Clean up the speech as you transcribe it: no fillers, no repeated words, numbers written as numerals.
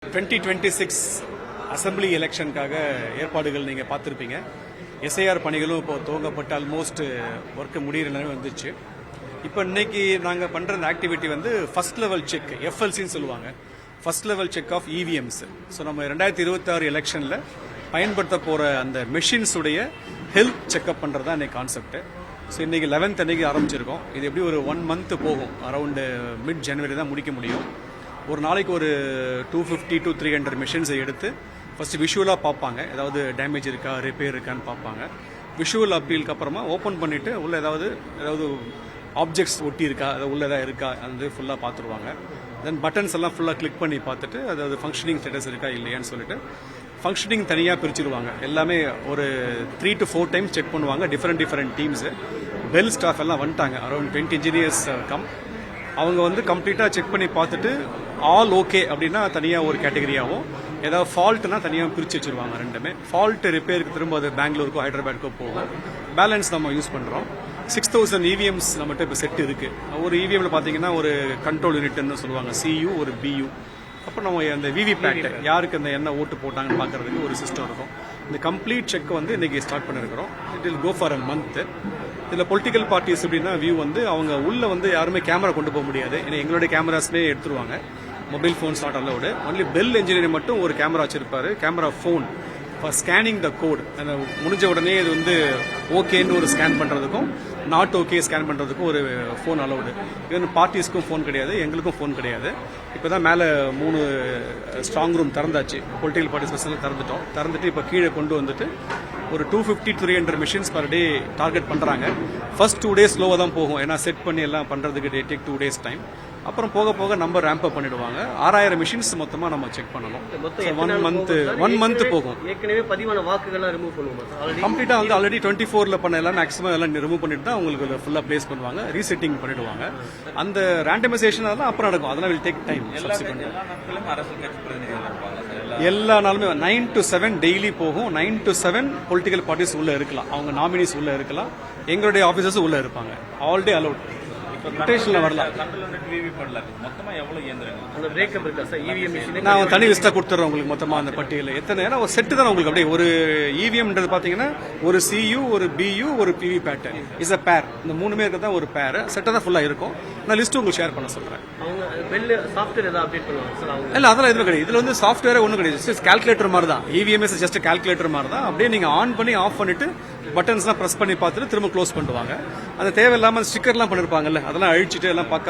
2026 assembly எலெக்ஷனுக்காக ஏற்பாடுகள் நீங்கள் பார்த்துருப்பீங்க. எஸ்ஐஆர் பணிகளும் இப்போ துவங்கப்பட்டு ஆல்மோஸ்ட் ஒர்க்கு முடிகிற நிலைமை வந்துச்சு. இப்போ இன்னைக்கு நாங்கள் பண்ணுற இந்த ஆக்டிவிட்டி வந்து ஃபர்ஸ்ட் லெவல் செக், எஃப்எல்சின்னு சொல்லுவாங்க, first level check of EVMs. So நம்ம 2026 எலெக்ஷனில் பயன்படுத்த போகிற அந்த மெஷின்ஸுடைய ஹெல்த் செக்அப் பண்ணுறது தான் இன்னைக்கு கான்செப்ட். ஸோ இன்றைக்கி 11th அன்னைக்கு ஆரம்பிச்சிருக்கோம். இது எப்படி ஒரு 1 month போகும், அரௌண்டு மிட் ஜனவரி தான் முடிக்க முடியும். ஒரு நாளைக்கு ஒரு 250 to 300 மிஷின்ஸை எடுத்து ஃபஸ்ட்டு விஷுவலாக பார்ப்பாங்க, ஏதாவது டேமேஜ் இருக்கா, ரிப்பேர் இருக்கான்னு பார்ப்பாங்க. விஷுவல் அப்பீலுக்கு அப்புறமா ஓப்பன் பண்ணிவிட்டு உள்ள ஏதாவது ஆப்ஜெக்ட்ஸ் ஒட்டி இருக்கா, அது உள்ள ஏதாவது இருக்கா, அது ஃபுல்லாக பார்த்துருவாங்க. தென் பட்டன்ஸ் எல்லாம் ஃபுல்லாக கிளிக் பண்ணி பார்த்துட்டு அதாவது ஃபங்க்ஷனிங் ஸ்டேட்டஸ் இருக்கா இல்லையான்னு சொல்லிட்டு ஃபங்க்ஷனிங் தனியாக பிரிச்சுடுவாங்க. எல்லாமே ஒரு 3 to 4 times செக் பண்ணுவாங்க. டிஃப்ரெண்ட் டீம்ஸு, பெல் ஸ்டாஃப் எல்லாம் வந்துட்டாங்க, அரௌண்ட் 20 engineers கம். அவங்க வந்து கம்ப்ளீட்டாக செக் பண்ணி பார்த்துட்டு ஆல் ஓகே அப்படின்னா தனியாக ஒரு கேட்டகரியாகவும், ஏதாவது ஃபால்ட்னா தனியாக பிரித்து வச்சுருவாங்க. ரெண்டுமே ஃபால்ட் ரிப்பேருக்கு திரும்ப அது பெங்களூருக்கோ ஹைதராபாத்துக்கோ போகும். பேலன்ஸ் நம்ம யூஸ் பண்ணுறோம். 6000 EVMs நம்மகிட்ட இப்போ செட் இருக்குது. ஒரு EVMல பார்த்தீங்கன்னா ஒரு கண்ட்ரோல் யூனிட்னு சொல்லுவாங்க, CU ஒரு BU. அப்புறம் நம்ம அந்த விவிபேட், யாருக்கு அந்த என்ன ஓட்டு போட்டாங்கன்னு பார்க்கறதுக்கு ஒரு சிஸ்டம் இருக்கும். இந்த கம்ப்ளீட் செக் வந்து இன்னைக்கு ஸ்டார்ட் பண்ணிருக்கிறோம். It will go for a month. இதில் பொலிட்டிக்கல் பார்ட்டிஸ் அப்படின்னா வியூ வந்து அவங்க உள்ள வந்து யாருமே கேமரா கொண்டு போக முடியாது. ஏன்னா எங்களுடைய கேமராஸ்மே எடுத்துருவாங்க. Mobile phones not allowed. Only BEL engineer மட்டும் ஒரு கேமரா வச்சிருப்பாரு, camera phone for scanning the code. அந்த முடிஞ்ச உடனே இது வந்து ஓகேன்னு ஒரு ஸ்கேன் பண்ணுறதுக்கும் நாட் ஓகே ஸ்கேன் பண்ணுறதுக்கும் ஒரு ஃபோன் அலவுடு. இது பார்ட்டிஸ்க்கும் ஃபோன் கிடையாது, எங்களுக்கும் ஃபோன் கிடையாது. இப்போ தான் மேலே 3 ஸ்ட்ராங் ரூம் திறந்தாச்சு, பொலிட்டிக்கல் பார்ட்டிஸ் பஸ்ஸில் திறந்துட்டு இப்போ கீழே கொண்டு வந்துட்டு ஒரு 250 to 300 machines per day target பண்ணுறாங்க. ஃபர்ஸ்ட் 2 days ஸ்லோவாக தான் போகும், ஏன்னா செட் பண்ணி எல்லாம் பண்ணுறதுக்கு டேக் 2 days டைம். அப்புறம் போக போக நம்பர் ரேம்ப் அப் பண்ணிடுவாங்க. 6000 மிஷின்ஸ் மொத்தமாக நம்ம செக் பண்ணணும். 1 month போகும். ஏற்கனவே பதிவான வாக்குகள்லாம் ரிமூவ் பண்ணுவோம். கம்ப்ளீட்டாக வந்து ஆல்ரெடி 24ல பண்ண எல்லாம் மேக்ஸிமம் எல்லாம் ரிமூவ் பண்ணிட்டு தான் உங்களுக்கு ஃபுல்லாக பிளேஸ் பண்ணுவாங்க, ரீசெட்டிங் பண்ணிடுவாங்க. அந்த ரேண்டமைசேஷன் அதெல்லாம் அப்புறம் நடக்கும், அதெல்லாம் வில் டேக் டைம். எல்லா நாளுமே 9 to 7 டெய்லி போகும். 9 to 7 பொலிட்டிக்கல் பார்ட்டிஸ் உள்ள இருக்கலாம், அவங்க நாமினிஸ் உள்ள இருக்கலாம், எங்களுடைய ஆபீசர்ஸ் உள்ள இருப்பாங்க. All day allowed. வரலாம். நான் தனி லிஸ்டா கொடுத்துறேன் உங்களுக்கு மொத்தமா அந்த பட்டியல எத்தனை. ஏன்னா ஒரு செட்டு தான் உங்களுக்கு. அப்படியே ஒரு இவிஎம்ன்றது பாத்தீங்கன்னா ஒரு CU ஒரு BU ஒரு PV பேட்டர் இஸ் அ பேர். இந்த 3மே இருக்கிறதா ஒரு பேர் செட்டா தான் ஃபுல்லா இருக்கும். நான் லிஸ்ட் உங்களுக்கு ஷேர் பண்ண சொல்றேன். இல்ல அதெல்லாம் எதுவும் கிடையாது. இதுல வந்து சாஃப்ட்வேர் ஒன்றும் கிடையாது, கால்குலேட்டர் மாதிரி தான். EVMS ஜஸ்ட் கால்குலேட்டர் மாதிரி தான். அப்படியே நீங்க ஆன் பண்ணி ஆஃப் பண்ணிட்டு பட்டன்ஸ்லாம் பிரஸ் பண்ணி பார்த்துட்டு திரும்ப க்ளோஸ் பண்ணுவாங்க. அந்த தேவையில்லாம ஸ்டிக்கர்லாம் பண்ணிருப்பாங்கல்ல, அதெல்லாம் அழிச்சிட்டு எல்லாம் பக்காவா